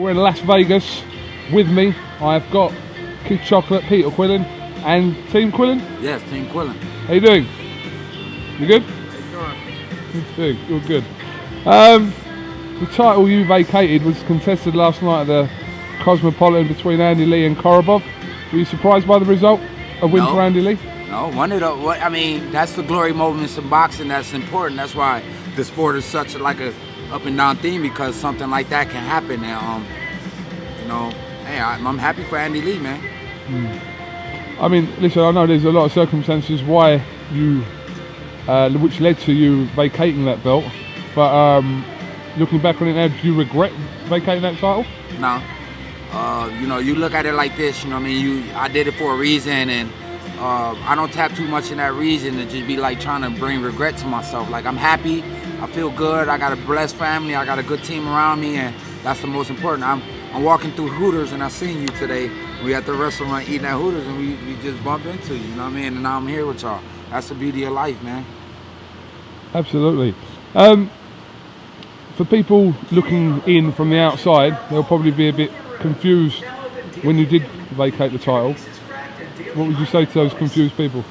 We're in Las Vegas. With me, I've got Kid Chocolate, Peter Quillin, and Team Quillin. Yes, Team Quillin. How you doing? You good? How you doing? You're good. The title you vacated was contested last night at the Cosmopolitan between Andy Lee and Korobov. Were you surprised by the result? A win for Andy Lee? No, I mean, that's the glory moments in boxing that's important. That's why the sport is such like a up and down theme, because something like that can happen. And you know, hey, I'm happy for Andy Lee, man. I mean, listen, I know there's a lot of circumstances why you, which led to you vacating that belt, but looking back on it now, do you regret vacating that title? No. You know, you look at it like this, you know what I mean? I did it for a reason, and I don't tap too much in that reason to just be like trying to bring regret to myself. Like, I'm happy, I feel good, I got a blessed family, I got a good team around me, and that's the most important. I'm walking through Hooters, and I seen you today. We at the restaurant eating at Hooters, and we just bumped into you, you know what I mean? And now I'm here with y'all. That's the beauty of life, man. Absolutely. For people looking in from the outside, they'll probably be a bit confused when you did vacate the title. What would you say to those confused people?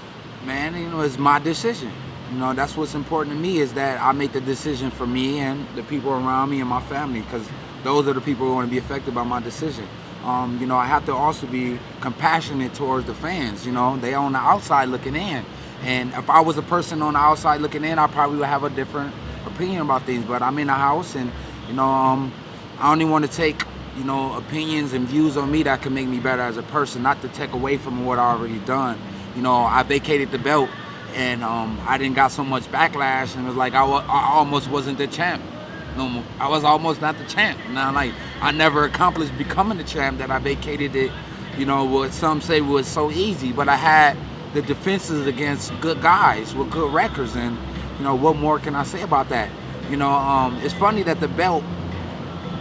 Man, you know, it's my decision. You know, that's what's important to me, is that I make the decision for me and the people around me and my family, because those are the people who are going to be affected by my decision. You know, I have to also be compassionate towards the fans. You know, they on the outside looking in. And if I was a person on the outside looking in, I probably would have a different opinion about things. But I'm in the house, and, you know, I only want to take, you know, opinions and views on me that can make me better as a person, not to take away from what I already done. You know, I vacated the belt, and I didn't got so much backlash, and it was like I almost wasn't the champ. No, I was almost not the champ. Now, like, I never accomplished becoming the champ, that I vacated it, you know, what some say was so easy, but I had the defenses against good guys with good records, and, you know, what more can I say about that? You know, it's funny that the belt,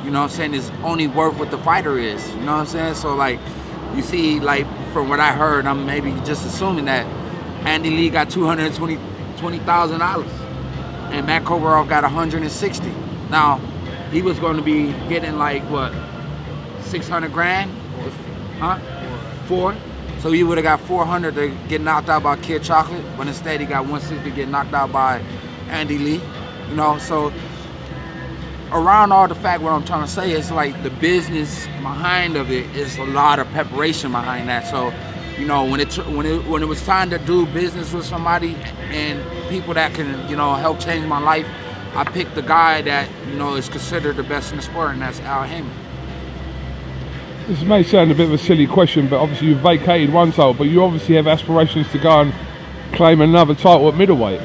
you know what I'm saying, is only worth what the fighter is, you know what I'm saying? So, like, you see, like, from what I heard, I'm maybe just assuming that Andy Lee got $220,000 and Matt Kovarov got 160. Now, he was going to be getting like, what, 600 grand? Huh? Four? So he would have got 400 to get knocked out by Kid Chocolate, but instead he got 160 to get knocked out by Andy Lee. You know, so around all the fact, what I'm trying to say is, like, the business behind of it is a lot of preparation behind that. So, you know, when it was time to do business with somebody and people that can, you know, help change my life, I picked the guy that, you know, is considered the best in the sport, and that's Al Heyman. This may sound a bit of a silly question, but obviously you've vacated one title, but you obviously have aspirations to go and claim another title at middleweight.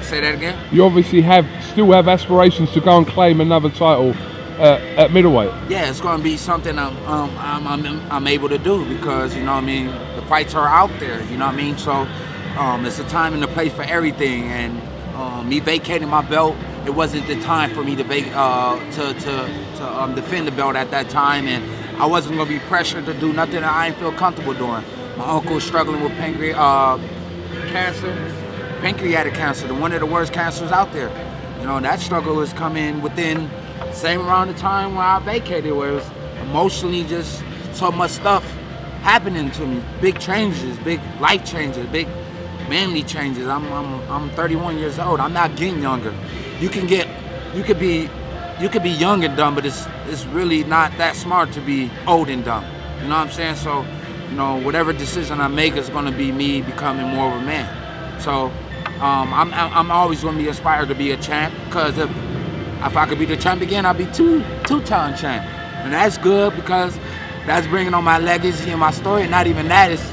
Say that again? You obviously still have aspirations to go and claim another title at middleweight. Yeah, it's going to be something I'm able to do, because, you know what I mean, the fights are out there, you know what I mean? So it's a time and a place for everything, and me vacating my belt, it wasn't the time for me to defend the belt at that time, and I wasn't going to be pressured to do nothing that I didn't feel comfortable doing. My uncle was struggling with pancreatic cancer, one of the worst cancers out there. You know, that struggle was coming within same around the time when I vacated, where it was emotionally just so much stuff happening to me, big changes, big life changes, big manly changes. I'm 31 years old. I'm not getting younger. You could be young and dumb, but it's really not that smart to be old and dumb. You know what I'm saying? So, you know, whatever decision I make is going to be me becoming more of a man. So, I'm always going to be inspired to be a champ, because if I could be the champ again, I'd be two-time champ, and that's good, because that's bringing on my legacy and my story. And not even that, it's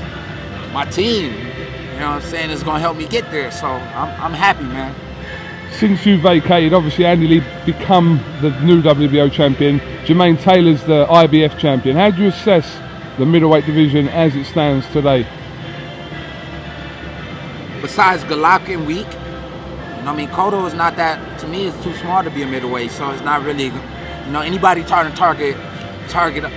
my team. You know what I'm saying? It's going to help me get there. So I'm happy, man. Since you vacated, obviously Andy Lee become the new WBO champion. Jermaine Taylor's the IBF champion. How do you assess the middleweight division as it stands today? Besides Golovkin weak, I mean, Cotto is not that, to me, it's too small to be a middleweight, so it's not really, you know, anybody trying to target,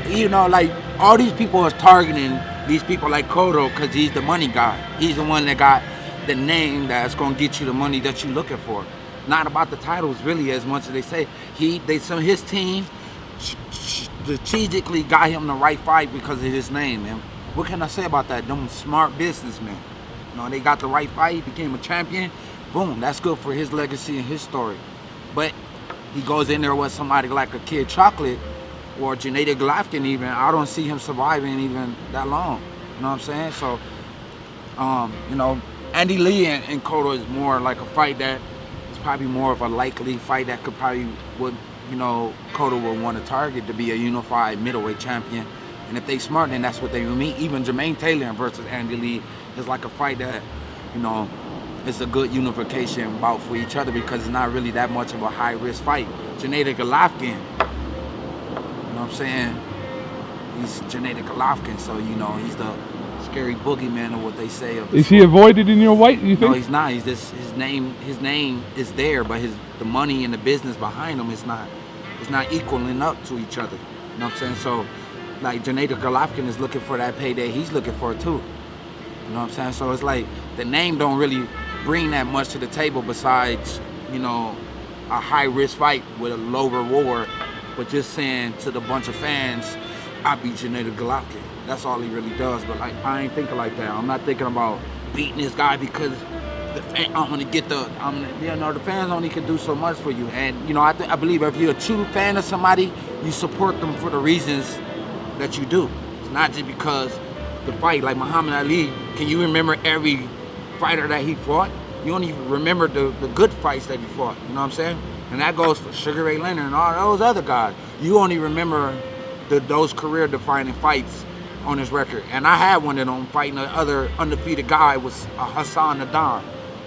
you know, like, all these people are targeting these people like Cotto because he's the money guy. He's the one that got the name that's going to get you the money that you're looking for. Not about the titles, really, as much as they say. His team strategically got him the right fight because of his name, man. What can I say about that? Them smart businessmen. You know, they got the right fight. He became a champion. Boom, that's good for his legacy and his story. But he goes in there with somebody like a Kid Chocolate or Gennady Golovkin even. I don't see him surviving even that long. You know what I'm saying? So, you know, Andy Lee and Cotto is more like a fight that is probably more of a likely fight that could probably would, you know, Cotto would want to target to be a unified middleweight champion. And if they smart, then that's what they will meet. Even Jermaine Taylor versus Andy Lee is like a fight that, you know, it's a good unification bout for each other because it's not really that much of a high-risk fight. Gennady Golovkin, you know what I'm saying? He's Gennady Golovkin, so, you know, he's the scary boogeyman or what they say. Is he avoided in your weight, you think? No, he's not. He's just, his name is there, but the money and the business behind him is not equaling up to each other. You know what I'm saying? So, like, Gennady Golovkin is looking for that payday. He's looking for it too. You know what I'm saying? So it's like the name don't really bring that much to the table besides, you know, a high-risk fight with a low reward, but just saying to the bunch of fans, I beat Gennady Golovkin. That's all he really does. But like, I ain't thinking like that. I'm not thinking about beating this guy because I'm gonna get you know, the fans only can do so much for you. And you know, I believe if you're a true fan of somebody, you support them for the reasons that you do. It's not just because the fight, like Muhammad Ali, can you remember every fighter that he fought? You only remember the good fights that he fought, you know what I'm saying? And that goes for Sugar Ray Leonard and all those other guys. You only remember those career-defining fights on his record. And I had one of them fighting the other undefeated guy was Hassan Nadal,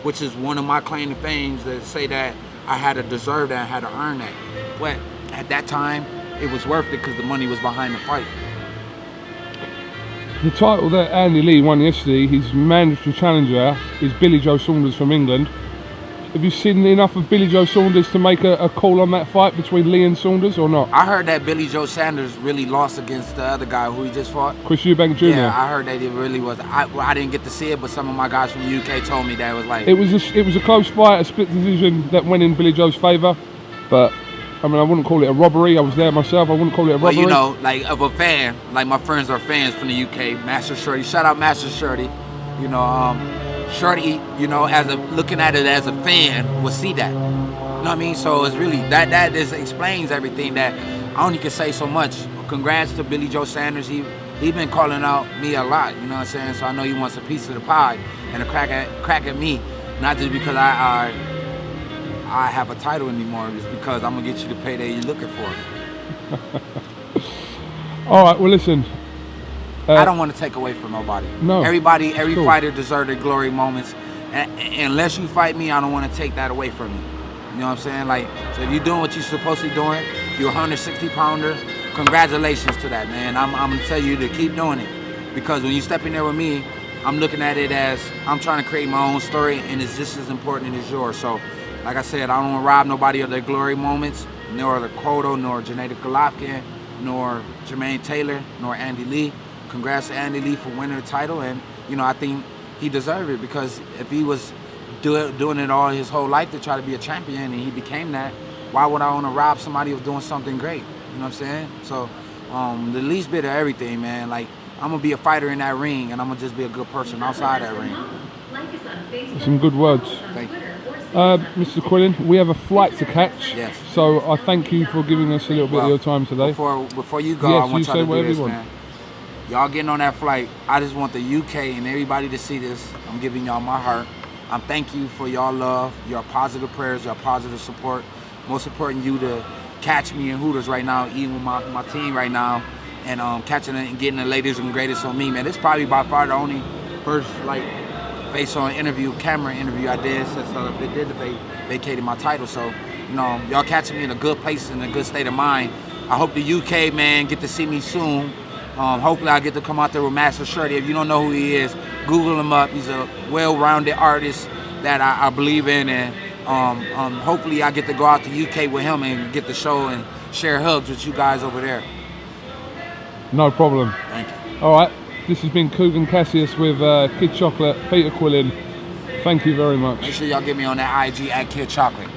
which is one of my claim to fame that say that I had to deserve that, I had to earn that. But at that time, it was worth it because the money was behind the fight. The title that Andy Lee won yesterday, his mandatory challenger, is Billy Joe Saunders from England. Have you seen enough of Billy Joe Saunders to make a call on that fight between Lee and Saunders or not? I heard that Billy Joe Saunders really lost against the other guy who he just fought. Chris Eubank Jr. Yeah, I heard that it really was. I didn't get to see it, but some of my guys from the UK told me that it was like... It was a close fight, a split decision that went in Billy Joe's favour, but I mean, I wouldn't call it a robbery. I was there myself. I wouldn't call it a robbery. Well, you know, like of a fan, like my friends are fans from the UK. Master Shorty, shout out Master Shorty. You know, Shorty, you know, looking at it as a fan, will see that. You know what I mean? So it's really that just explains everything. That I only can say so much. Congrats to Billy Joe Saunders. He been calling out me a lot. You know what I'm saying? So I know he wants a piece of the pie and a crack at me, not just because I have a title anymore, just because I'm gonna get you the payday you're looking for. All right, well listen. I don't want to take away from nobody. No. Every fighter deserves their glory moments. And unless you fight me, I don't want to take that away from you. You know what I'm saying? Like, so if you're doing what you're supposed to be doing, you're a 160 pounder, congratulations to that, man. I'm gonna tell you to keep doing it. Because when you step in there with me, I'm looking at it as I'm trying to create my own story, and it's just as important as yours. So, like I said, I don't want to rob nobody of their glory moments, nor the Cotto, nor Gennady Golovkin, nor Jermaine Taylor, nor Andy Lee. Congrats to Andy Lee for winning the title, and you know, I think he deserved it because if he was doing it all his whole life to try to be a champion and he became that, why would I want to rob somebody of doing something great? You know what I'm saying? So the least bit of everything, man. Like, I'm gonna be a fighter in that ring, and I'm gonna just be a good person outside that ring. Some good words. Thank you. Mr. Quillin, we have a flight to catch. Yes. So I thank you for giving us a little bit of your time today. Before you go, yes, I want y'all to do this, man. Man. Y'all getting on that flight, I just want the UK and everybody to see this. I'm giving y'all my heart. I'm thank you for y'all love, your positive prayers, your positive support. Most important, you to catch me in Hooters right now, eating with my team right now, and catching it and getting the latest and greatest on me, man. This is probably by far the only first like face-on interview, camera interview I did since they did vacated my title. So, you know, y'all catching me in a good place, in a good state of mind. I hope the UK, man, get to see me soon. Hopefully I get to come out there with Master Shorty. If you don't know who he is, Google him up. He's a well-rounded artist that I believe in, and hopefully I get to go out to UK with him and get the show and share hugs with you guys over there. No problem. Thank you. All right, this has been KUGAN CASSIUS with Kid Chocolate, Peter Quillin. Thank you very much. Make sure y'all get me on that IG at Kid Chocolate.